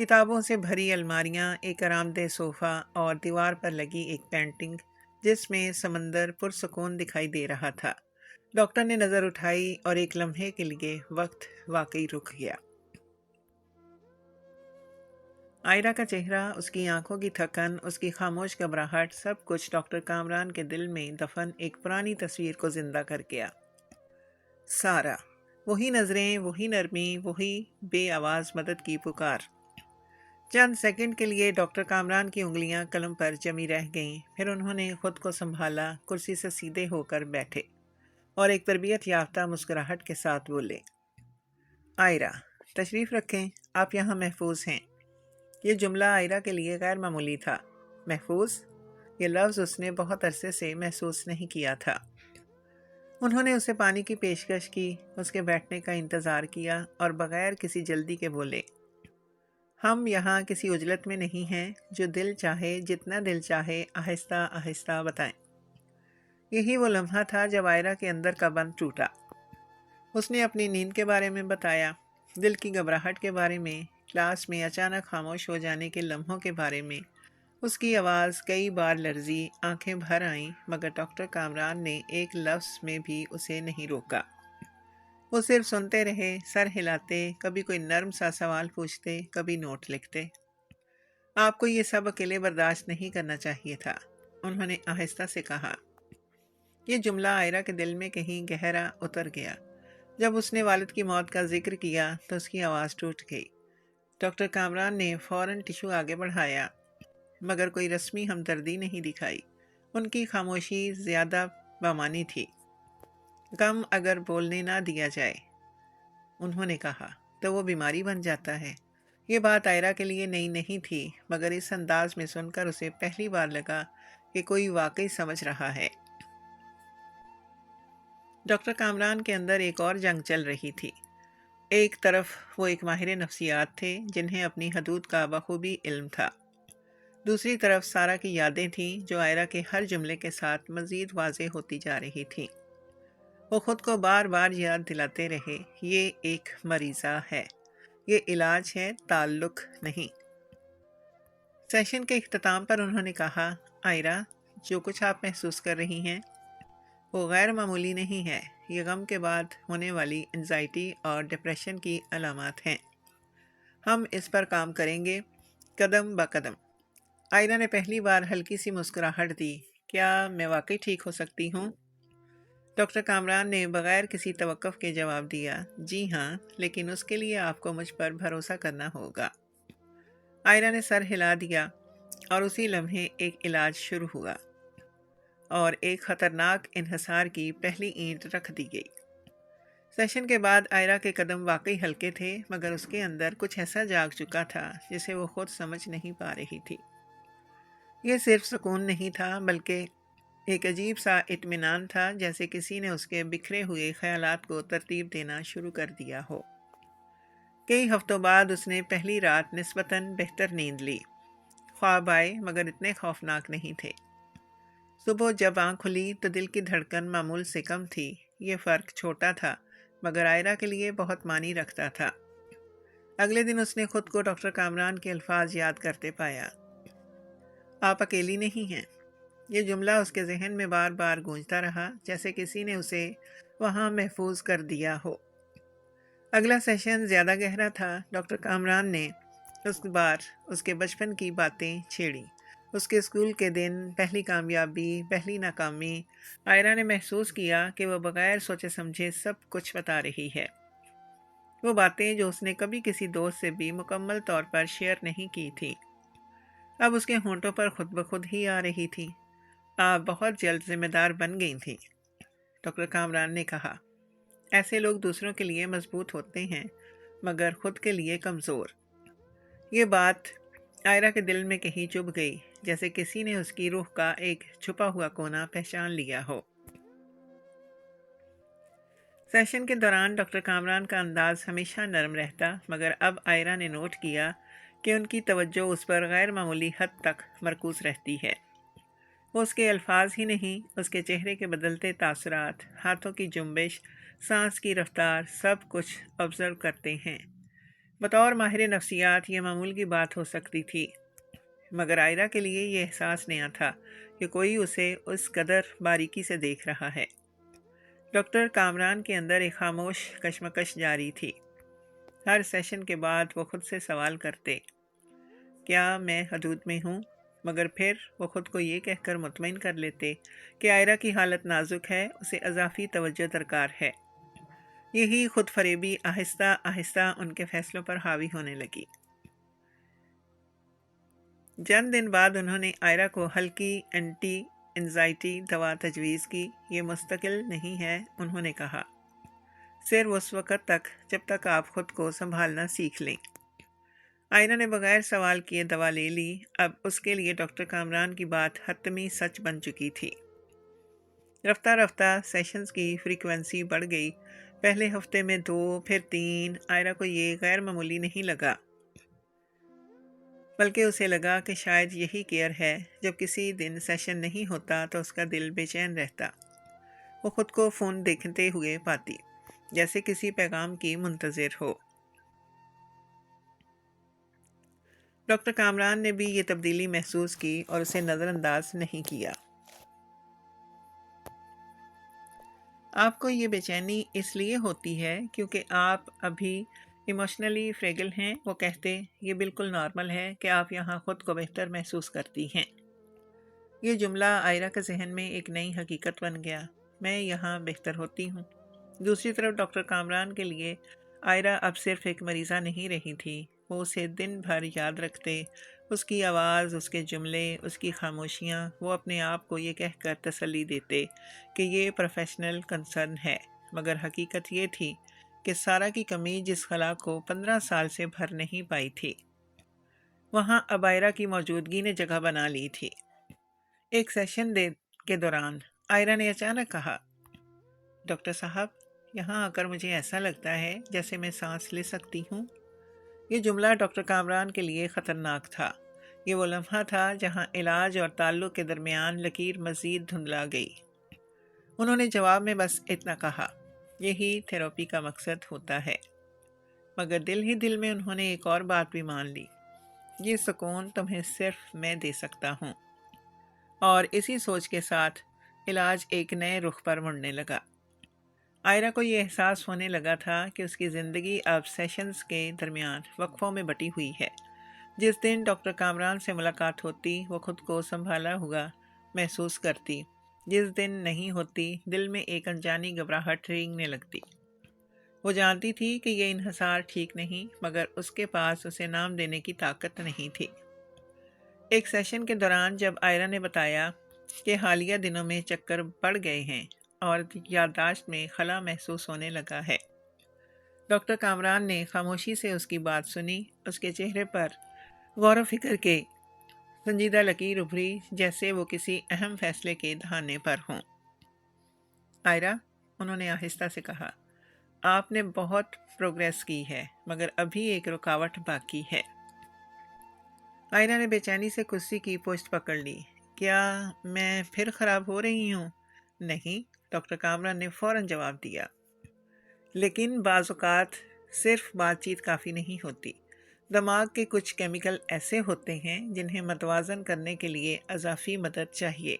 کتابوں سے بھری الماریاں، ایک آرام دہ صوفہ اور دیوار پر لگی ایک پینٹنگ جس میں سمندر پرسکون دکھائی دے رہا تھا۔ ڈاکٹر نے نظر اٹھائی اور ایک لمحے کے لیے وقت واقعی رک گیا۔ آئرہ کا چہرہ، اس کی آنکھوں کی تھکن، اس کی خاموش گھبراہٹ، سب کچھ ڈاکٹر کامران کے دل میں دفن ایک پرانی تصویر کو زندہ کر گیا۔ سارا، وہی نظریں، وہی نرمی، وہی بے آواز مدد کی پکار۔ چند سیکنڈ کے لیے ڈاکٹر کامران کی انگلیاں قلم پر جمی رہ گئیں، پھر انہوں نے خود کو سنبھالا، کرسی سے سیدھے ہو کر بیٹھے اور ایک تربیت یافتہ مسکراہٹ کے ساتھ بولے، آئرہ، تشریف رکھیں، آپ یہاں محفوظ ہیں۔ یہ جملہ آئرہ کے لیے غیر معمولی تھا۔ محفوظ؟ یہ لفظ اس نے بہت عرصے سے محسوس نہیں کیا تھا۔ انہوں نے اسے پانی کی پیشکش کی، اس کے بیٹھنے کا انتظار کیا اور بغیر کسی جلدی کے بولے، ہم یہاں کسی عجلت میں نہیں ہیں، جو دل چاہے، جتنا دل چاہے، آہستہ آہستہ بتائیں۔ یہی وہ لمحہ تھا جب آئرہ کے اندر کا بند ٹوٹا۔ اس نے اپنی نیند کے بارے میں بتایا، دل کی گھبراہٹ کے بارے میں، کلاس میں اچانک خاموش ہو جانے کے لمحوں کے بارے میں۔ اس کی آواز کئی بار لرزی، آنکھیں بھر آئیں، مگر ڈاکٹر کامران نے ایک لفظ میں بھی اسے نہیں روکا۔ وہ صرف سنتے رہے، سر ہلاتے، کبھی کوئی نرم سا سوال پوچھتے، کبھی نوٹ لکھتے۔ آپ کو یہ سب اکیلے برداشت نہیں کرنا چاہیے تھا، انہوں نے آہستہ سے کہا۔ یہ جملہ آئرہ کے دل میں کہیں گہرا اتر گیا۔ جب اس نے والد کی موت کا ذکر کیا تو اس کی آواز ٹوٹ گئی۔ ڈاکٹر کامران نے فوراً ٹیشو آگے بڑھایا، مگر کوئی رسمی ہمدردی نہیں دکھائی۔ ان کی خاموشی زیادہ بامانی تھی۔ غم اگر بولنے نہ دیا جائے، انہوں نے کہا، تو وہ بیماری بن جاتا ہے۔ یہ بات آئرہ کے لیے نئی نہیں تھی، مگر اس انداز میں سن کر اسے پہلی بار لگا کہ کوئی واقعی سمجھ رہا ہے۔ ڈاکٹر کامران کے اندر ایک اور جنگ چل رہی تھی۔ ایک طرف وہ ایک ماہر نفسیات تھے جنہیں اپنی حدود کا بخوبی علم تھا۔ دوسری طرف سارا کی یادیں تھیں جو آئرہ کے ہر جملے کے ساتھ مزید واضح ہوتی جا رہی تھیں۔ وہ خود کو بار بار یاد دلاتے رہے، یہ ایک مریضہ ہے، یہ علاج ہے، تعلق نہیں۔ سیشن کے اختتام پر انہوں نے کہا، آئرہ، جو کچھ آپ محسوس کر رہی ہیں وہ غیر معمولی نہیں ہے، یہ غم کے بعد ہونے والی انزائٹی اور ڈپریشن کی علامات ہیں۔ ہم اس پر کام کریں گے، قدم با قدم۔ آئرہ نے پہلی بار ہلکی سی مسکراہٹ دی، کیا میں واقعی ٹھیک ہو سکتی ہوں؟ ڈاکٹر کامران نے بغیر کسی توقف کے جواب دیا، جی ہاں، لیکن اس کے لیے آپ کو مجھ پر بھروسہ کرنا ہوگا۔ آئرہ نے سر ہلا دیا اور اسی لمحے ایک علاج شروع ہوا اور ایک خطرناک انحصار کی پہلی اینٹ رکھ دی گئی۔ سیشن کے بعد آئرہ کے قدم واقعی ہلکے تھے، مگر اس کے اندر کچھ ایسا جاگ چکا تھا جسے وہ خود سمجھ نہیں پا رہی تھی۔ یہ صرف سکون نہیں تھا، بلکہ ایک عجیب سا اطمینان تھا، جیسے کسی نے اس کے بکھرے ہوئے خیالات کو ترتیب دینا شروع کر دیا ہو۔ کئی ہفتوں بعد اس نے پہلی رات نسبتاً بہتر نیند لی۔ خواب آئے، مگر اتنے خوفناک نہیں تھے۔ صبح جب آنکھ کھلی تو دل کی دھڑکن معمول سے کم تھی۔ یہ فرق چھوٹا تھا، مگر آئرہ کے لیے بہت معنی رکھتا تھا۔ اگلے دن اس نے خود کو ڈاکٹر کامران کے الفاظ یاد کرتے پایا، آپ اکیلی نہیں ہیں۔ یہ جملہ اس کے ذہن میں بار بار گونجتا رہا، جیسے کسی نے اسے وہاں محفوظ کر دیا ہو۔ اگلا سیشن زیادہ گہرا تھا۔ ڈاکٹر کامران نے اس بار اس کے بچپن کی باتیں چھیڑی، اس کے اسکول کے دن، پہلی کامیابی، پہلی ناکامی۔ آئرہ نے محسوس کیا کہ وہ بغیر سوچے سمجھے سب کچھ بتا رہی ہے، وہ باتیں جو اس نے کبھی کسی دوست سے بھی مکمل طور پر شیئر نہیں کی تھی، اب اس کے ہونٹوں پر خود بخود ہی آ رہی تھی۔ آپ بہت جلد ذمہ دار بن گئی تھیں، ڈاکٹر کامران نے کہا۔ ایسے لوگ دوسروں کے لیے مضبوط ہوتے ہیں، مگر خود کے لیے کمزور۔ یہ بات آئرہ کے دل میں کہیں چبھ گئی، جیسے کسی نے اس کی روح کا ایک چھپا ہوا کونا پہچان لیا ہو۔ سیشن کے دوران ڈاکٹر کامران کا انداز ہمیشہ نرم رہتا، مگر اب آئرہ نے نوٹ کیا کہ ان کی توجہ اس پر غیر معمولی حد تک مرکوز رہتی ہے۔ وہ اس کے الفاظ ہی نہیں، اس کے چہرے کے بدلتے تاثرات، ہاتھوں کی جنبش، سانس کی رفتار، سب کچھ آبزرو کرتے ہیں۔ بطور ماہر نفسیات یہ معمول کی بات ہو سکتی تھی، مگر آئرہ کے لیے یہ احساس نیا تھا کہ کوئی اسے اس قدر باریکی سے دیکھ رہا ہے۔ ڈاکٹر کامران کے اندر ایک خاموش کشمکش جاری تھی۔ ہر سیشن کے بعد وہ خود سے سوال کرتے، کیا میں حدود میں ہوں؟ مگر پھر وہ خود کو یہ کہہ کر مطمئن کر لیتے کہ آئرہ کی حالت نازک ہے، اسے اضافی توجہ درکار ہے۔ یہی خود فریبی آہستہ آہستہ ان کے فیصلوں پر حاوی ہونے لگی۔ چند دن بعد انہوں نے آئرہ کو ہلکی اینٹی انزائٹی دوا تجویز کی۔ یہ مستقل نہیں ہے، انہوں نے کہا، صرف اس وقت تک جب تک آپ خود کو سنبھالنا سیکھ لیں۔ آئرہ نے بغیر سوال کیے دوا لے لی۔ اب اس کے لیے ڈاکٹر کامران کی بات حتمی سچ بن چکی تھی۔ رفتہ رفتہ سیشنز کی فریکوینسی بڑھ گئی۔ پہلے ہفتے میں 2، پھر 3۔ آئرہ کو یہ غیر معمولی نہیں لگا، بلکہ اسے لگا کہ شاید یہی کیئر ہے۔ جب کسی دن سیشن نہیں ہوتا تو اس کا دل بے چین رہتا۔ وہ خود کو فون دیکھتے ہوئے پاتی، جیسے کسی پیغام کی منتظر ہو۔ ڈاکٹر کامران نے بھی یہ تبدیلی محسوس کی اور اسے نظر انداز نہیں کیا۔ آپ کو یہ بے چینی اس لیے ہوتی ہے کیونکہ آپ ابھی ایموشنلی فریگل ہیں، وہ کہتے، یہ بالکل نارمل ہے کہ آپ یہاں خود کو بہتر محسوس کرتی ہیں۔ یہ جملہ آئرہ کے ذہن میں ایک نئی حقیقت بن گیا، میں یہاں بہتر ہوتی ہوں۔ دوسری طرف ڈاکٹر کامران کے لیے آئرہ اب صرف ایک مریضہ نہیں رہی تھی، وہ اسے دن بھر یاد رکھتے، اس کی آواز، اس کے جملے، اس کی خاموشیاں۔ وہ اپنے آپ کو یہ کہہ کر تسلی دیتے کہ یہ پروفیشنل کنسرن ہے، مگر حقیقت یہ تھی کہ سارہ کی کمی جس خلا کو 15 سال سے بھر نہیں پائی تھی، وہاں اب آئرہ کی موجودگی نے جگہ بنا لی تھی۔ ایک سیشن کے دوران آئرہ نے اچانک کہا، ڈاکٹر صاحب، یہاں آ کر مجھے ایسا لگتا ہے جیسے میں سانس لے سکتی ہوں۔ یہ جملہ ڈاکٹر کامران کے لیے خطرناک تھا۔ یہ وہ لمحہ تھا جہاں علاج اور تعلق کے درمیان لکیر مزید دھندلا گئی۔ انہوں نے جواب میں بس اتنا کہا، یہی تھراپی کا مقصد ہوتا ہے۔ مگر دل ہی دل میں انہوں نے ایک اور بات بھی مان لی، یہ سکون تمہیں صرف میں دے سکتا ہوں۔ اور اسی سوچ کے ساتھ علاج ایک نئے رخ پر مڑنے لگا۔ آئرہ کو یہ احساس ہونے لگا تھا کہ اس کی زندگی اب سیشنز کے درمیان وقفوں میں بٹی ہوئی ہے۔ جس دن ڈاکٹر کامران سے ملاقات ہوتی، وہ خود کو سنبھالا ہوا محسوس کرتی۔ جس دن نہیں ہوتی، دل میں ایک انجانی گھبراہٹ رینگنے لگتی۔ وہ جانتی تھی کہ یہ انحصار ٹھیک نہیں، مگر اس کے پاس اسے نام دینے کی طاقت نہیں تھی۔ ایک سیشن کے دوران جب آئرہ نے بتایا کہ حالیہ دنوں میں چکر بڑھ گئے ہیں اور یادداشت میں خلا محسوس ہونے لگا ہے، ڈاکٹر کامران نے خاموشی سے اس کی بات سنی۔ اس کے چہرے پر غور و فکر کے سنجیدہ لکیر ابھری، جیسے وہ کسی اہم فیصلے کے دہانے پر ہوں۔ آئرہ، انہوں نے آہستہ سے کہا، آپ نے بہت پروگریس کی ہے، مگر ابھی ایک رکاوٹ باقی ہے۔ آئرہ نے بے چینی سے کرسی کی پشت پکڑ لی۔ کیا میں پھر خراب ہو رہی ہوں؟ نہیں، ڈاکٹر کامران نے فوراً جواب دیا، لیکن بعض اوقات صرف بات چیت کافی نہیں ہوتی۔ دماغ کے کچھ کیمیکل ایسے ہوتے ہیں جنہیں متوازن کرنے کے لیے اضافی مدد چاہیے۔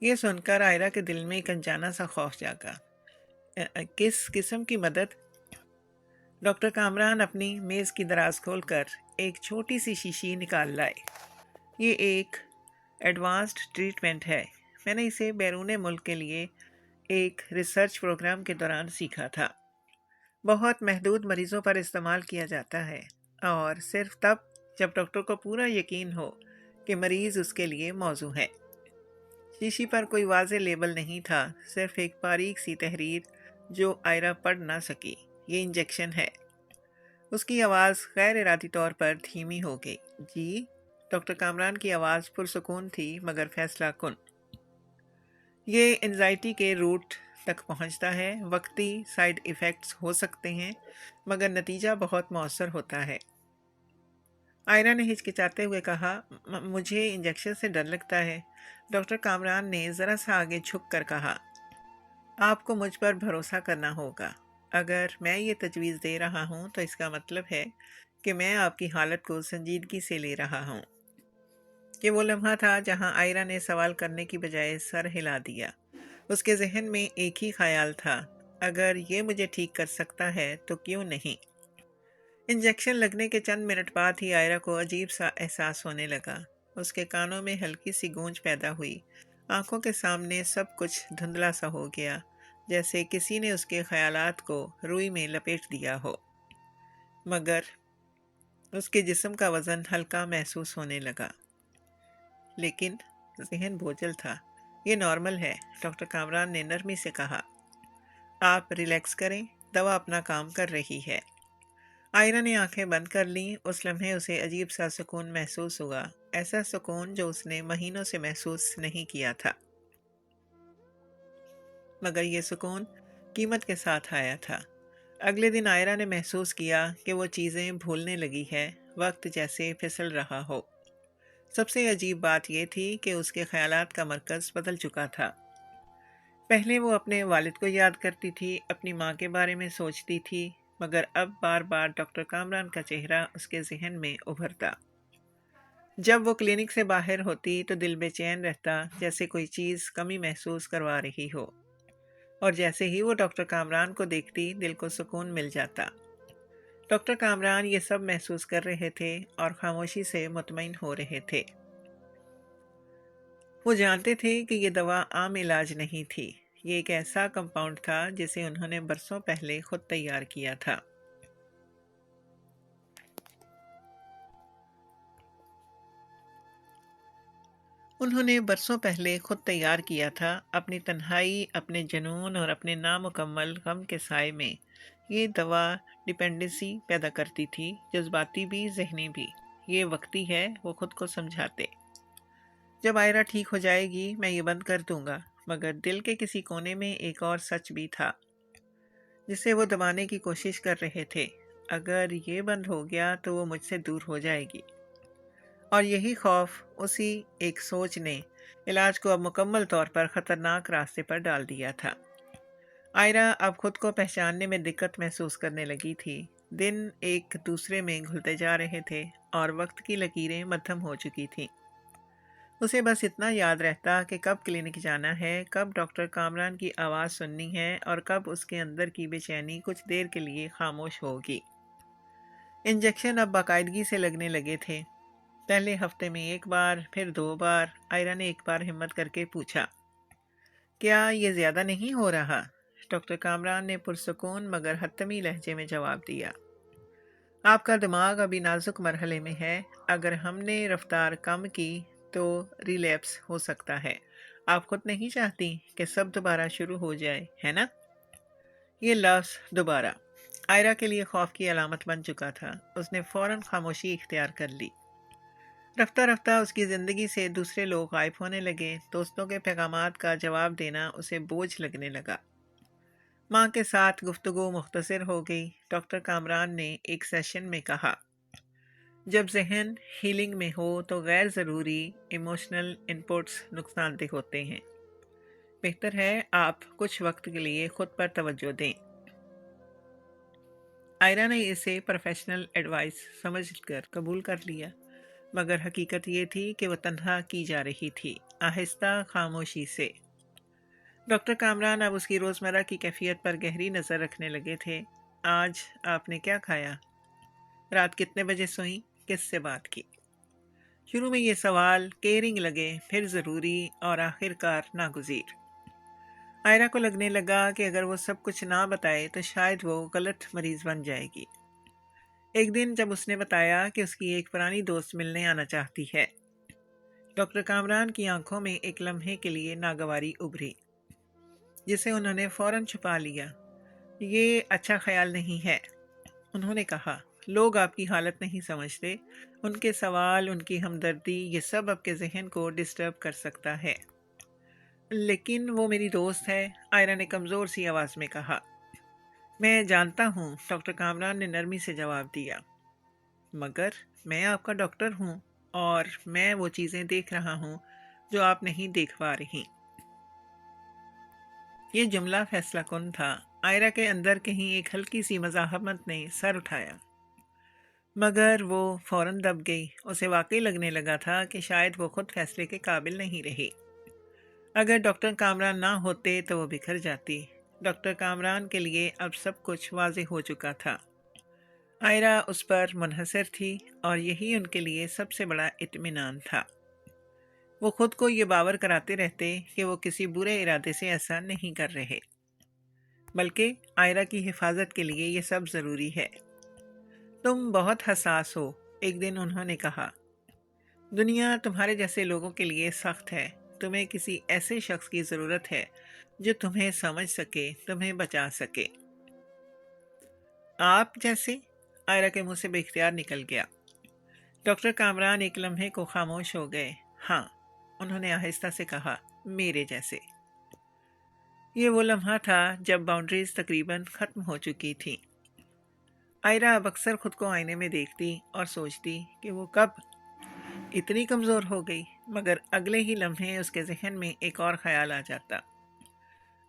یہ سن کر آئرہ کے دل میں ایک انجانا سا خوف جاگا۔ کس قسم کی مدد؟ ڈاکٹر کامران اپنی میز کی دراز کھول کر ایک چھوٹی سی شیشی نکال لائے۔ یہ ایک ایڈوانسڈ ٹریٹمنٹ ہے، میں نے اسے بیرون ملک کے لیے ایک ریسرچ پروگرام کے دوران سیکھا تھا۔ بہت محدود مریضوں پر استعمال کیا جاتا ہے، اور صرف تب جب ڈاکٹر کو پورا یقین ہو کہ مریض اس کے لیے موزوں ہے۔ شیشی پر کوئی واضح لیبل نہیں تھا، صرف ایک باریک سی تحریر جو آئرہ پڑھ نہ سکی، یہ انجیکشن ہے۔ اس کی آواز غیر ارادی طور پر دھیمی ہو گئی۔ جی؟ ڈاکٹر کامران کی آواز پرسکون تھی مگر فیصلہ کن۔ یہ انزائٹی کے روٹ تک پہنچتا ہے، وقتی سائیڈ ایفیکٹس ہو سکتے ہیں مگر نتیجہ بہت مؤثر ہوتا ہے۔ آئرہ نے ہچکچاتے ہوئے کہا، مجھے انجیکشن سے ڈر لگتا ہے۔ ڈاکٹر کامران نے ذرا سا آگے جھک کر کہا، آپ کو مجھ پر بھروسہ کرنا ہوگا۔ اگر میں یہ تجویز دے رہا ہوں تو اس کا مطلب ہے کہ میں آپ کی حالت کو سنجیدگی سے لے رہا ہوں۔ یہ وہ لمحہ تھا جہاں آئرہ نے سوال کرنے کی بجائے سر ہلا دیا۔ اس کے ذہن میں ایک ہی خیال تھا، اگر یہ مجھے ٹھیک کر سکتا ہے تو کیوں نہیں؟ انجیکشن لگنے کے چند منٹ بعد ہی آئرہ کو عجیب سا احساس ہونے لگا۔ اس کے کانوں میں ہلکی سی گونج پیدا ہوئی، آنکھوں کے سامنے سب کچھ دھندلا سا ہو گیا، جیسے کسی نے اس کے خیالات کو روئی میں لپیٹ دیا ہو۔ مگر اس کے جسم کا وزن ہلکا محسوس ہونے لگا، لیکن ذہن بوجھل تھا۔ یہ نارمل ہے، ڈاکٹر کامران نے نرمی سے کہا۔ آپ ریلیکس کریں، دوا اپنا کام کر رہی ہے۔ آئرہ نے آنکھیں بند کر لیں۔ اس لمحے اسے عجیب سا سکون محسوس ہوا، ایسا سکون جو اس نے مہینوں سے محسوس نہیں کیا تھا۔ مگر یہ سکون قیمت کے ساتھ آیا تھا۔ اگلے دن آئرہ نے محسوس کیا کہ وہ چیزیں بھولنے لگی ہے، وقت جیسے پھسل رہا ہو۔ سب سے عجیب بات یہ تھی کہ اس کے خیالات کا مرکز بدل چکا تھا۔ پہلے وہ اپنے والد کو یاد کرتی تھی، اپنی ماں کے بارے میں سوچتی تھی، مگر اب بار بار ڈاکٹر کامران کا چہرہ اس کے ذہن میں ابھرتا۔ جب وہ کلینک سے باہر ہوتی تو دل بے چین رہتا، جیسے کوئی چیز کمی محسوس کروا رہی ہو، اور جیسے ہی وہ ڈاکٹر کامران کو دیکھتی دل کو سکون مل جاتا۔ ڈاکٹر کامران یہ سب محسوس کر رہے تھے اور خاموشی سے مطمئن ہو رہے تھے۔ وہ جانتے تھے کہ یہ دوا عام علاج نہیں تھی، یہ ایک ایسا کمپاؤنڈ تھا جسے انہوں نے برسوں پہلے خود تیار کیا تھا۔ اپنی تنہائی، اپنے جنون اور اپنے نامکمل غم کے سائے میں یہ دوا ڈپینڈنسی پیدا کرتی تھی، جذباتی بھی، ذہنی بھی۔ یہ وقتی ہے، وہ خود کو سمجھاتے۔ جب آئرہ ٹھیک ہو جائے گی میں یہ بند کر دوں گا، مگر دل کے کسی کونے میں ایک اور سچ بھی تھا جسے وہ دبانے کی کوشش کر رہے تھے۔ اگر یہ بند ہو گیا تو وہ مجھ سے دور ہو جائے گی۔ اور یہی خوف، اسی ایک سوچ نے علاج کو اب مکمل طور پر خطرناک راستے پر ڈال دیا تھا۔ آئرہ اب خود کو پہچاننے میں دقت محسوس کرنے لگی تھی۔ دن ایک دوسرے میں گھلتے جا رہے تھے اور وقت کی لکیریں مدھم ہو چکی تھیں۔ اسے بس اتنا یاد رہتا کہ کب کلینک جانا ہے، کب ڈاکٹر کامران کی آواز سننی ہے، اور کب اس کے اندر کی بے چینی کچھ دیر کے لیے خاموش ہوگی۔ انجیکشن اب باقاعدگی سے لگنے لگے تھے، پہلے ہفتے میں ایک بار، پھر 2 بار۔ آئرہ نے ایک بار ہمت کر کے پوچھا، کیا یہ زیادہ نہیں ہو رہا؟ ڈاکٹر کامران نے پرسکون مگر حتمی لہجے میں جواب دیا، آپ کا دماغ ابھی نازک مرحلے میں ہے، اگر ہم نے رفتار کم کی تو ریلیپس ہو سکتا ہے۔ آپ خود نہیں چاہتی کہ سب دوبارہ شروع ہو جائے، ہے نا؟ یہ لفظ دوبارہ آئرہ کے لیے خوف کی علامت بن چکا تھا۔ اس نے فوراً خاموشی اختیار کر لی۔ رفتہ رفتہ اس کی زندگی سے دوسرے لوگ غائب ہونے لگے، دوستوں کے پیغامات کا جواب دینا اسے بوجھ لگنے لگا۔ ماں کے ساتھ گفتگو مختصر ہو گئی۔ ڈاکٹر کامران نے ایک سیشن میں کہا، جب ذہن ہیلنگ میں ہو تو غیر ضروری ایموشنل انپوٹس نقصان دہ ہوتے ہیں، بہتر ہے آپ کچھ وقت کے لیے خود پر توجہ دیں۔ آئرہ نے اسے پروفیشنل ایڈوائس سمجھ کر قبول کر لیا، مگر حقیقت یہ تھی کہ وہ تنہا کی جا رہی تھی، آہستہ، خاموشی سے۔ ڈاکٹر کامران اب اس کی روزمرہ کی کیفیت پر گہری نظر رکھنے لگے تھے۔ آج آپ نے کیا کھایا؟ رات کتنے بجے سوئیں؟ کس سے بات کی؟ شروع میں یہ سوال کیئرنگ لگے، پھر ضروری، اور آخر کار ناگزیر۔ آئرہ کو لگنے لگا کہ اگر وہ سب کچھ نہ بتائے تو شاید وہ غلط مریض بن جائے گی۔ ایک دن جب اس نے بتایا کہ اس کی ایک پرانی دوست ملنے آنا چاہتی ہے، ڈاکٹر کامران کی آنکھوں میں ایک لمحے کے لیے ناگواری ابھری، جسے انہوں نے فوراً چھپا لیا۔ یہ اچھا خیال نہیں ہے، انہوں نے کہا، لوگ آپ کی حالت نہیں سمجھتے، ان کے سوال، ان کی ہمدردی، یہ سب آپ کے ذہن کو ڈسٹرب کر سکتا ہے۔ لیکن وہ میری دوست ہے، آئرہ نے کمزور سی آواز میں کہا۔ میں جانتا ہوں، ڈاکٹر کامران نے نرمی سے جواب دیا، مگر میں آپ کا ڈاکٹر ہوں اور میں وہ چیزیں دیکھ رہا ہوں جو آپ نہیں دیکھ پا رہی۔ یہ جملہ فیصلہ کن تھا۔ آئرہ کے اندر کہیں ایک ہلکی سی مزاحمت نے سر اٹھایا، مگر وہ فوراً دب گئی۔ اسے واقعی لگنے لگا تھا کہ شاید وہ خود فیصلے کے قابل نہیں رہی۔ اگر ڈاکٹر کامران نہ ہوتے تو وہ بکھر جاتی۔ ڈاکٹر کامران کے لیے اب سب کچھ واضح ہو چکا تھا۔ آئرہ اس پر منحصر تھی اور یہی ان کے لیے سب سے بڑا اطمینان تھا۔ وہ خود کو یہ باور کراتے رہتے کہ وہ کسی برے ارادے سے ایسا نہیں کر رہے، بلکہ آئرہ کی حفاظت کے لیے یہ سب ضروری ہے۔ تم بہت حساس ہو، ایک دن انہوں نے کہا۔ دنیا تمہارے جیسے لوگوں کے لیے سخت ہے۔ تمہیں کسی ایسے شخص کی ضرورت ہے جو تمہیں سمجھ سکے، تمہیں بچا سکے۔ آپ جیسے؟ آئرہ کے منہ سے بے اختیار نکل گیا۔ ڈاکٹر کامران ایک لمحے کو خاموش ہو گئے۔ ہاں، انہوں نے آہستہ سے کہا، میرے جیسے۔ یہ وہ لمحہ تھا جب باؤنڈریز تقریباً ختم ہو چکی تھیں۔ آئرہ اب اکثر خود کو آئینے میں دیکھتی اور سوچتی کہ وہ کب اتنی کمزور ہو گئی، مگر اگلے ہی لمحے اس کے ذہن میں ایک اور خیال آ جاتا۔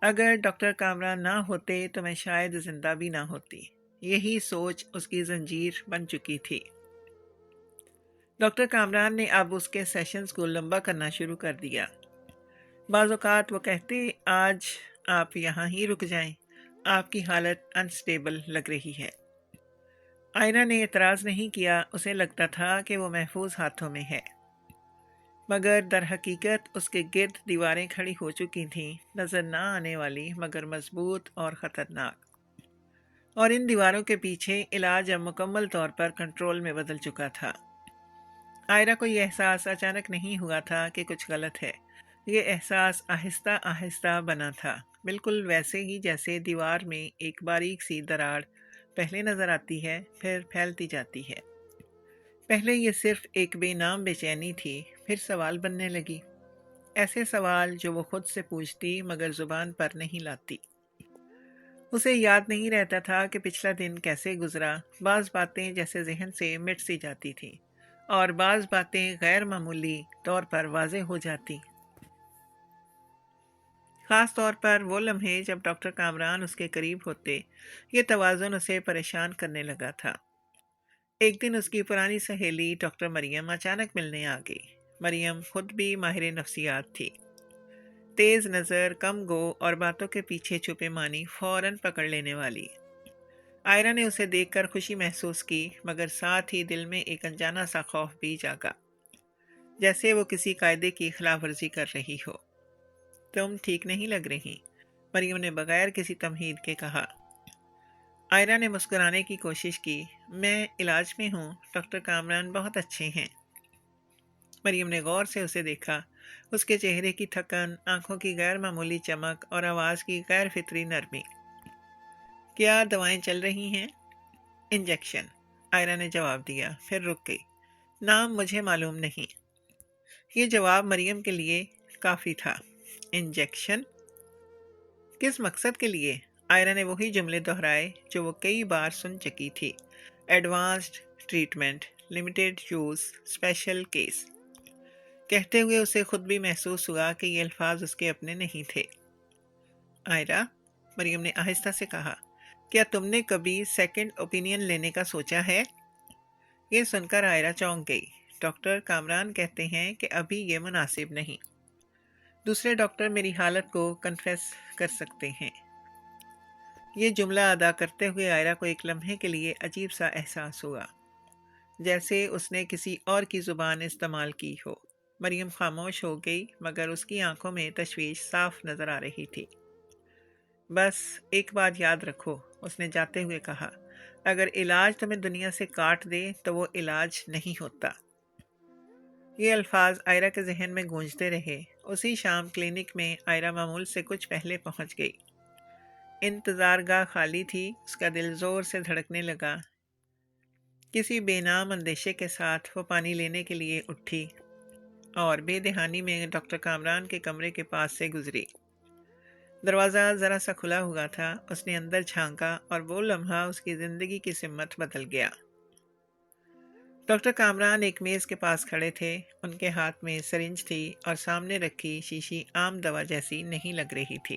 اگر ڈاکٹر کامران نہ ہوتے تو میں شاید زندہ بھی نہ ہوتی۔ یہی سوچ اس کی زنجیر بن چکی تھی۔ ڈاکٹر کامران نے اب اس کے سیشنز کو لمبا کرنا شروع کر دیا۔ بعض اوقات وہ کہتے، آج آپ یہاں ہی رک جائیں، آپ کی حالت انسٹیبل لگ رہی ہے۔ آئرہ نے اعتراض نہیں کیا، اسے لگتا تھا کہ وہ محفوظ ہاتھوں میں ہے، مگر در حقیقت اس کے گرد دیواریں کھڑی ہو چکی تھیں، نظر نہ آنے والی مگر مضبوط اور خطرناک، اور ان دیواروں کے پیچھے علاج اب مکمل طور پر کنٹرول میں بدل چکا تھا۔ آئرہ کو یہ احساس اچانک نہیں ہوا تھا کہ کچھ غلط ہے، یہ احساس آہستہ آہستہ بنا تھا، بالکل ویسے ہی جیسے دیوار میں ایک باریک سی دراڑ پہلے نظر آتی ہے، پھر پھیلتی جاتی ہے۔ پہلے یہ صرف ایک بے نام بے چینی تھی، پھر سوال بننے لگی، ایسے سوال جو وہ خود سے پوچھتی مگر زبان پر نہیں لاتی۔ اسے یاد نہیں رہتا تھا کہ پچھلا دن کیسے گزرا، بعض باتیں جیسے ذہن سے مٹ سی جاتی تھیں اور بعض باتیں غیر معمولی طور پر واضح ہو جاتی، خاص طور پر وہ لمحے جب ڈاکٹر کامران اس کے قریب ہوتے۔ یہ توازن اسے پریشان کرنے لگا تھا۔ ایک دن اس کی پرانی سہیلی ڈاکٹر مریم اچانک ملنے آ گئی۔ مریم خود بھی ماہر نفسیات تھی، تیز نظر، کم گو اور باتوں کے پیچھے چھپے معنی فوراً پکڑ لینے والی۔ آئرہ نے اسے دیکھ کر خوشی محسوس کی، مگر ساتھ ہی دل میں ایک انجانا سا خوف بھی جاگا، جیسے وہ کسی قاعدے کی خلاف ورزی کر رہی ہو۔ تم ٹھیک نہیں لگ رہی، مریم نے بغیر کسی تمہید کے کہا۔ آئرہ نے مسکرانے کی کوشش کی۔ میں علاج میں ہوں، ڈاکٹر کامران بہت اچھے ہیں۔ مریم نے غور سے اسے دیکھا، اس کے چہرے کی تھکن، آنکھوں کی غیر معمولی چمک اور آواز کی غیر فطری نرمی۔ کیا دوائیں چل رہی ہیں؟ انجیکشن، آئرہ نے جواب دیا، پھر رک گئی۔ نام مجھے معلوم نہیں۔ یہ جواب مریم کے لیے کافی تھا۔ انجیکشن؟ کس مقصد کے لیے؟ آئرہ نے وہی جملے دہرائے جو وہ کئی بار سن چکی تھی۔ Advanced treatment, limited use, special case. کہتے ہوئے اسے خود بھی محسوس ہوا کہ یہ الفاظ اس کے اپنے نہیں تھے۔ آئرہ، مریم نے آہستہ سے کہا، کیا تم نے کبھی سیکنڈ اوپینین لینے کا سوچا ہے؟ یہ سن کر آئرہ چونک گئی۔ ڈاکٹر کامران کہتے ہیں کہ ابھی یہ مناسب نہیں۔ دوسرے ڈاکٹر میری حالت کو کنفیس کر سکتے ہیں۔ یہ جملہ ادا کرتے ہوئے آئرہ کو ایک لمحے کے لیے عجیب سا احساس ہوا، جیسے اس نے کسی اور کی زبان استعمال کی ہو۔ مریم خاموش ہو گئی، مگر اس کی آنکھوں میں تشویش صاف نظر آ رہی تھی۔ بس ایک بات یاد رکھو، اس نے جاتے ہوئے کہا، اگر علاج تمہیں دنیا سے کاٹ دے تو وہ علاج نہیں ہوتا۔ یہ الفاظ آئرہ کے ذہن میں گونجتے رہے۔ اسی شام کلینک میں آئرہ معمول سے کچھ پہلے پہنچ گئی۔ انتظار گاہ خالی تھی، اس کا دل زور سے دھڑکنے لگا۔ کسی بے نام اندیشے کے ساتھ وہ پانی لینے کے لیے اٹھی اور بے دہانی میں ڈاکٹر کامران کے کمرے کے پاس سے گزری۔ دروازہ ذرا سا کھلا ہوا تھا، اس نے اندر جھانکا اور وہ لمحہ اس کی زندگی کی سمت بدل گیا۔ ڈاکٹر کامران ایک میز کے پاس کھڑے تھے، ان کے ہاتھ میں سرنج تھی اور سامنے رکھی شیشی عام دوا جیسی نہیں لگ رہی تھی۔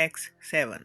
X7।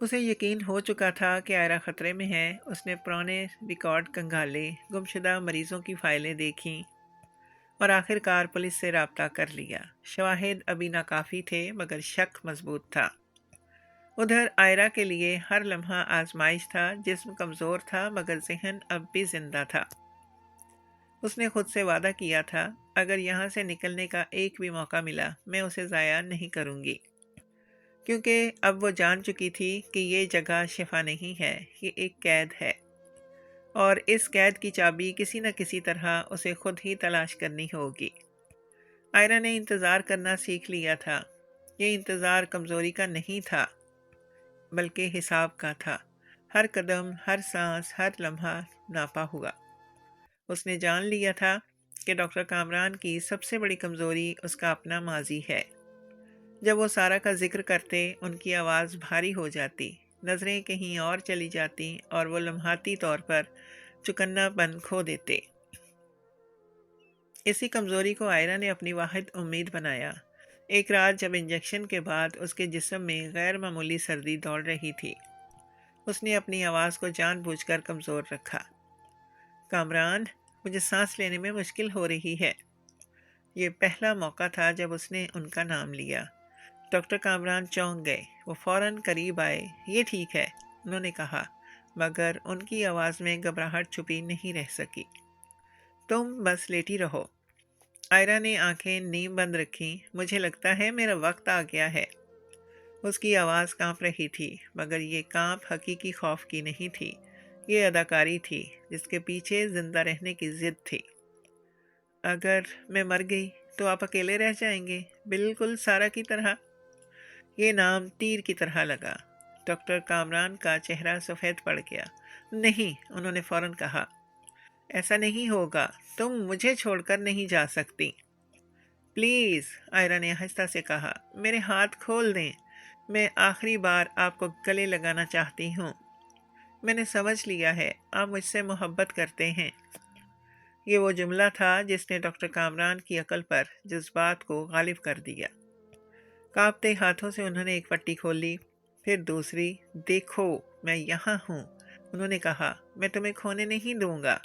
اسے یقین ہو چکا تھا کہ آئرہ خطرے میں ہے۔ اس نے پرانے ریکارڈ کنگالے، گمشدہ مریضوں کی فائلیں دیکھیں اور آخر کار پولیس سے رابطہ کر لیا۔ شواہد ابھی ناکافی تھے مگر شک مضبوط تھا۔ ادھر آئرہ کے لیے ہر لمحہ آزمائش تھا۔ جسم کمزور تھا مگر ذہن اب بھی زندہ تھا۔ اس نے خود سے وعدہ کیا تھا، اگر یہاں سے نکلنے کا ایک بھی موقع ملا میں اسے ضائع نہیں کروں گی، کیونکہ اب وہ جان چکی تھی کہ یہ جگہ شفا نہیں ہے، یہ ایک قید ہے، اور اس قید کی چابی کسی نہ کسی طرح اسے خود ہی تلاش کرنی ہوگی۔ آئرہ نے انتظار کرنا سیکھ لیا تھا۔ یہ انتظار کمزوری کا نہیں تھا بلکہ حساب کا تھا۔ ہر قدم، ہر سانس، ہر لمحہ ناپا ہوا۔ اس نے جان لیا تھا کہ ڈاکٹر کامران کی سب سے بڑی کمزوری اس کا اپنا ماضی ہے۔ جب وہ سارا کا ذکر کرتے ان کی آواز بھاری ہو جاتی، نظریں کہیں اور چلی جاتی اور وہ لمحاتی طور پر چکنا پن کھو دیتے۔ اسی کمزوری کو آئرہ نے اپنی واحد امید بنایا۔ ایک رات جب انجیکشن کے بعد اس کے جسم میں غیر معمولی سردی دوڑ رہی تھی، اس نے اپنی آواز کو جان بوجھ کر کمزور رکھا۔ کامران، مجھے سانس لینے میں مشکل ہو رہی ہے۔ یہ پہلا موقع تھا جب اس نے ان کا نام لیا۔ ڈاکٹر کامران چونک گئے۔ وہ فوراً قریب آئے۔ یہ ٹھیک ہے، انہوں نے کہا، مگر ان کی آواز میں گھبراہٹ چھپی نہیں رہ سکی۔ تم بس لیٹی رہو۔ آئرہ نے آنکھیں نیم بند رکھیں۔ مجھے لگتا ہے میرا وقت آ گیا ہے۔ اس کی آواز کانپ رہی تھی، مگر یہ کانپ حقیقی خوف کی نہیں تھی، یہ اداکاری تھی جس کے پیچھے زندہ رہنے کی ضد تھی۔ اگر میں مر گئی تو آپ اکیلے رہ جائیں گے، بالکل سارا کی طرح۔ یہ نام تیر کی طرح لگا۔ ڈاکٹر کامران کا چہرہ سفید پڑ گیا۔ نہیں، انہوں نے فوراً کہا، ایسا نہیں ہوگا، تم مجھے چھوڑ کر نہیں جا سکتی۔ پلیز، آئرہ نے آہستہ سے کہا، میرے ہاتھ کھول دیں، میں آخری بار آپ کو گلے لگانا چاہتی ہوں۔ میں نے سمجھ لیا ہے، آپ مجھ سے محبت کرتے ہیں۔ یہ وہ جملہ تھا جس نے ڈاکٹر کامران کی عقل پر جذبات کو غالب کر دیا۔ کانپتے ہاتھوں سے انہوں نے ایک پٹی کھولی، پھر دوسری۔ دیکھو، میں یہاں ہوں، انہوں نے کہا، میں تمہیں کھونے نہیں دوں گا۔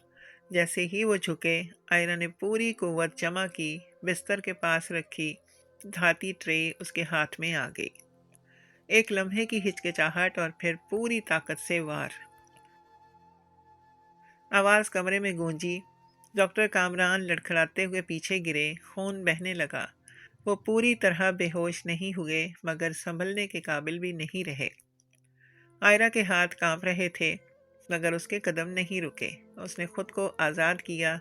جیسے ہی وہ جھکے، آئرہ نے پوری قوت جمع کی، بستر کے پاس رکھی دھاتی ٹرے اس کے ہاتھ میں آ گئی۔ ایک لمحے کی ہچکچاہٹ اور پھر پوری طاقت سے وار۔ آواز کمرے میں گونجی۔ ڈاکٹر کامران لڑکھڑاتے ہوئے پیچھے گرے، خون بہنے لگا۔ وہ پوری طرح بے ہوش نہیں ہوئے مگر سنبھلنے کے قابل بھی نہیں رہے۔ آئرہ کے ہاتھ کانپ رہے تھے مگر اس کے قدم نہیں رکے۔ اس نے خود کو آزاد کیا،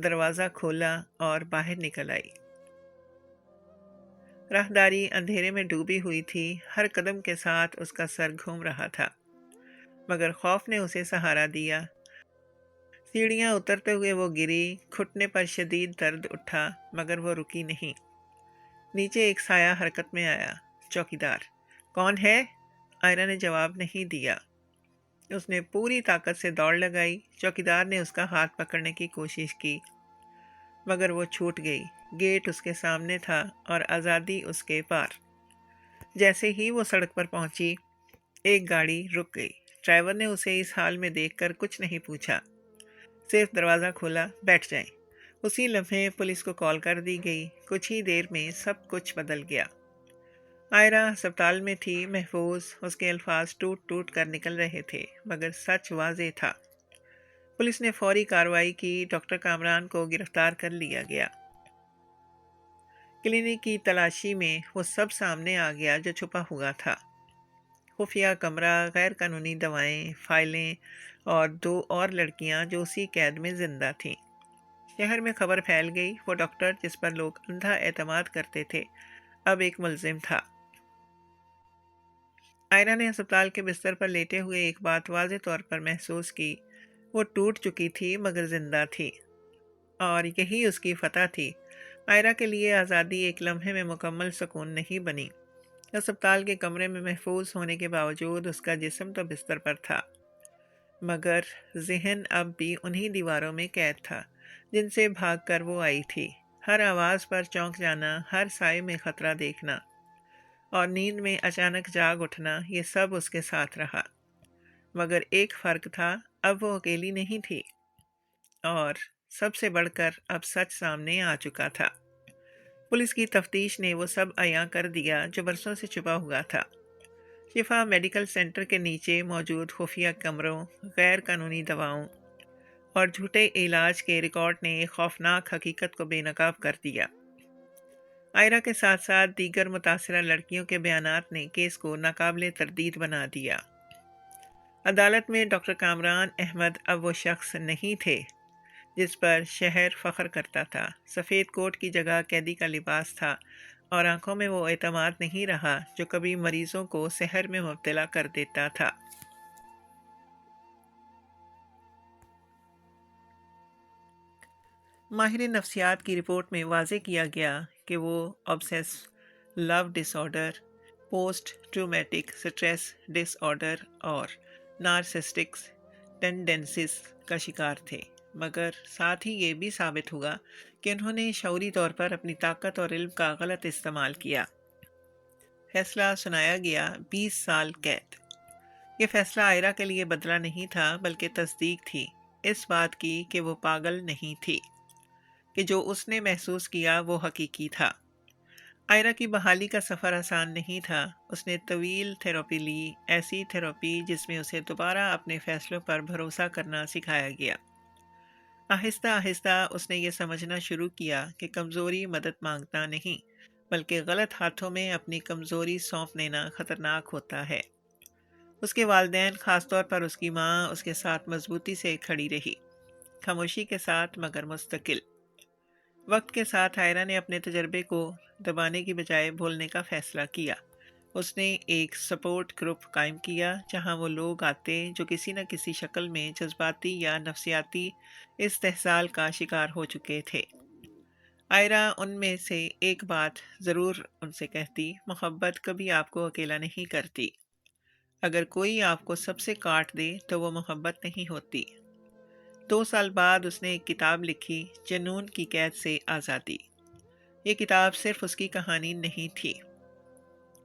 دروازہ کھولا اور باہر نکل آئی۔ راہداری اندھیرے میں ڈوبی ہوئی تھی۔ ہر قدم کے ساتھ اس کا سر گھوم رہا تھا مگر خوف نے اسے سہارا دیا۔ سیڑھیاں اترتے ہوئے وہ گری، گھٹنے پر شدید درد اٹھا مگر وہ رکی نہیں۔ نیچے ایک سایہ حرکت میں آیا۔ چوکیدار۔ کون ہے؟ آئرہ نے جواب نہیں دیا۔ اس نے پوری طاقت سے دوڑ لگائی۔ چوکیدار نے اس کا ہاتھ پکڑنے کی کوشش کی مگر وہ چھوٹ گئی۔ گیٹ اس کے سامنے تھا اور آزادی اس کے پار۔ جیسے ہی وہ سڑک پر پہنچی، ایک گاڑی رک گئی۔ ڈرائیور نے اسے اس حال میں دیکھ کر کچھ نہیں پوچھا، صرف دروازہ کھولا، بیٹھ جائیں۔ اسی لمحے پولیس کو کال کر دی گئی۔ کچھ ہی دیر میں سب کچھ بدل گیا۔ آئرہ ہسپتال میں تھی، محفوظ۔ اس کے الفاظ ٹوٹ ٹوٹ کر نکل رہے تھے مگر سچ واضح تھا۔ پولیس نے فوری کارروائی کی۔ ڈاکٹر کامران کو گرفتار کر لیا گیا۔ کلینک کی تلاشی میں وہ سب سامنے آ گیا جو چھپا ہوا تھا۔ خفیہ کمرہ، غیر قانونی دوائیں، فائلیں اور 2 اور لڑکیاں جو اسی قید میں زندہ تھیں۔ شہر میں خبر پھیل گئی، وہ ڈاکٹر جس پر لوگ اندھا اعتماد کرتے تھے اب ایک ملزم تھا۔ آئرہ نے ہسپتال کے بستر پر لیٹے ہوئے ایک بات واضح طور پر محسوس کی، وہ ٹوٹ چکی تھی مگر زندہ تھی، اور یہی اس کی فتح تھی۔ آئرہ کے لیے آزادی ایک لمحے میں مکمل سکون نہیں بنی۔ ہسپتال کے کمرے میں محفوظ ہونے کے باوجود اس کا جسم تو بستر پر تھا مگر ذہن اب بھی انہی دیواروں میں قید تھا جن سے بھاگ کر وہ آئی تھی۔ ہر آواز پر چونک جانا، ہر سائے میں خطرہ دیکھنا، اور نیند میں اچانک جاگ اٹھنا، یہ سب اس کے ساتھ رہا۔ مگر ایک فرق تھا، اب وہ اکیلی نہیں تھی، اور سب سے بڑھ کر اب سچ سامنے آ چکا تھا۔ پولیس کی تفتیش نے وہ سب عیاں کر دیا جو برسوں سے چھپا ہوا تھا۔ شفا میڈیکل سینٹر کے نیچے موجود خفیہ کمروں، غیر قانونی دواؤں اور جھوٹے علاج کے ریکارڈ نے ایک خوفناک حقیقت کو بے نقاب کر دیا۔ آئرہ کے ساتھ ساتھ دیگر متاثرہ لڑکیوں کے بیانات نے کیس کو ناقابل تردید بنا دیا۔ عدالت میں ڈاکٹر کامران احمد اب وہ شخص نہیں تھے جس پر شہر فخر کرتا تھا۔ سفید کوٹ کی جگہ قیدی کا لباس تھا، اور آنکھوں میں وہ اعتماد نہیں رہا جو کبھی مریضوں کو سحر میں مبتلا کر دیتا تھا۔ ماہر نفسیات کی رپورٹ میں واضح کیا گیا کہ وہ obsessive لو ڈس آرڈر، پوسٹ ٹرومیٹک سٹریس ڈس آرڈر اور نارسسٹک ٹینڈنسیز کا شکار تھے، مگر ساتھ ہی یہ بھی ثابت ہوا کہ انہوں نے شعوری طور پر اپنی طاقت اور علم کا غلط استعمال کیا۔ فیصلہ سنایا گیا 20 سال قید۔ یہ فیصلہ آئرہ کے لیے بدلہ نہیں تھا، بلکہ تصدیق تھی اس بات کی کہ وہ پاگل نہیں تھی، کہ جو اس نے محسوس کیا وہ حقیقی تھا۔ آئرہ کی بحالی کا سفر آسان نہیں تھا۔ اس نے طویل تھراپی لی، ایسی تھراپی جس میں اسے دوبارہ اپنے فیصلوں پر بھروسہ کرنا سکھایا گیا۔ آہستہ آہستہ اس نے یہ سمجھنا شروع کیا کہ کمزوری مدد مانگنا نہیں، بلکہ غلط ہاتھوں میں اپنی کمزوری سونپ دینا خطرناک ہوتا ہے۔ اس کے والدین، خاص طور پر اس کی ماں، اس کے ساتھ مضبوطی سے کھڑی رہی، خاموشی کے ساتھ مگر مستقل۔ وقت کے ساتھ آئرہ نے اپنے تجربے کو دبانے کی بجائے بولنے کا فیصلہ کیا۔ اس نے ایک سپورٹ گروپ قائم کیا جہاں وہ لوگ آتے جو کسی نہ کسی شکل میں جذباتی یا نفسیاتی استحصال کا شکار ہو چکے تھے۔ آئرہ ان میں سے ایک بات ضرور ان سے کہتی: محبت کبھی آپ کو اکیلا نہیں کرتی۔ اگر کوئی آپ کو سب سے کاٹ دے تو وہ محبت نہیں ہوتی۔ 2 سال بعد اس نے ایک کتاب لکھی، جنون کی قید سے آزادی۔ یہ کتاب صرف اس کی کہانی نہیں تھی،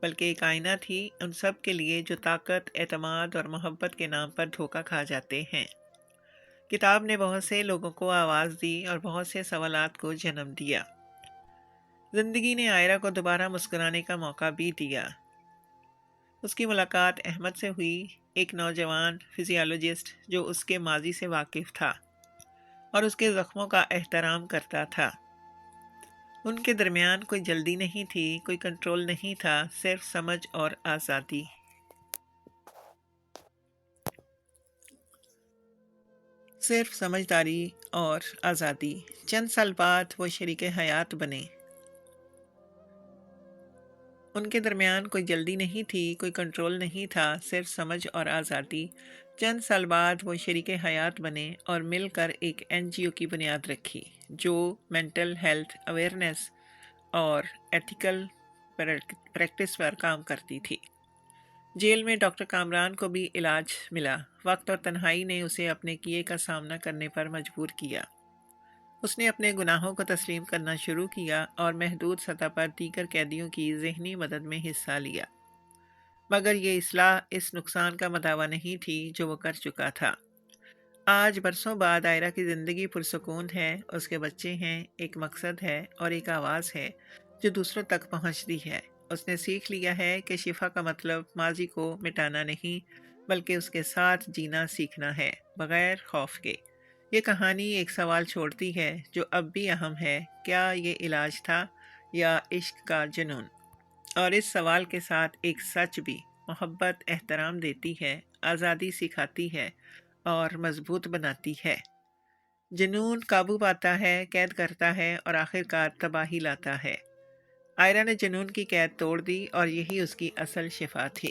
بلکہ ایک آئینہ تھی ان سب کے لیے جو طاقت، اعتماد اور محبت کے نام پر دھوکہ کھا جاتے ہیں۔ کتاب نے بہت سے لوگوں کو آواز دی اور بہت سے سوالات کو جنم دیا۔ زندگی نے آئرہ کو دوبارہ مسکرانے کا موقع بھی دیا۔ اس کی ملاقات احمد سے ہوئی، ایک نوجوان فزیالوجسٹ جو اس کے ماضی سے واقف تھا اور اس کے زخموں کا احترام کرتا تھا۔ ان کے درمیان کوئی جلدی نہیں تھی، کوئی کنٹرول نہیں تھا، صرف سمجھ اور آزادی۔ صرف سمجھداری اور آزادی۔ چند سال بعد وہ شریک حیات بنے۔ ان کے درمیان کوئی جلدی نہیں تھی، کوئی کنٹرول نہیں تھا، صرف سمجھ اور آزادی۔ چند سال بعد وہ شریک حیات بنے اور مل کر ایک NGO کی بنیاد رکھی جو مینٹل ہیلتھ اویئرنیس اور ایتھیکل پریکٹس پر کام کرتی تھی۔ جیل میں ڈاکٹر کامران کو بھی علاج ملا۔ وقت اور تنہائی نے اسے اپنے کیے کا سامنا کرنے پر مجبور کیا۔ اس نے اپنے گناہوں کو تسلیم کرنا شروع کیا اور محدود سطح پر دیگر قیدیوں کی ذہنی مدد میں حصہ لیا۔ مگر یہ اصلاح اس نقصان کا مداوع نہیں تھی جو وہ کر چکا تھا۔ آج برسوں بعد آئرہ کی زندگی پرسکون ہے، اس کے بچے ہیں، ایک مقصد ہے اور ایک آواز ہے جو دوسروں تک پہنچتی ہے۔ اس نے سیکھ لیا ہے کہ شفا کا مطلب ماضی کو مٹانا نہیں، بلکہ اس کے ساتھ جینا سیکھنا ہے، بغیر خوف کے۔ یہ کہانی ایک سوال چھوڑتی ہے جو اب بھی اہم ہے: کیا یہ علاج تھا یا عشق کا جنون؟ اور اس سوال کے ساتھ ایک سچ بھی: محبت احترام دیتی ہے، آزادی سکھاتی ہے اور مضبوط بناتی ہے۔ جنون قابو پاتا ہے، قید کرتا ہے اور آخر کار تباہی لاتا ہے۔ آئرہ نے جنون کی قید توڑ دی اور یہی اس کی اصل شفا تھی۔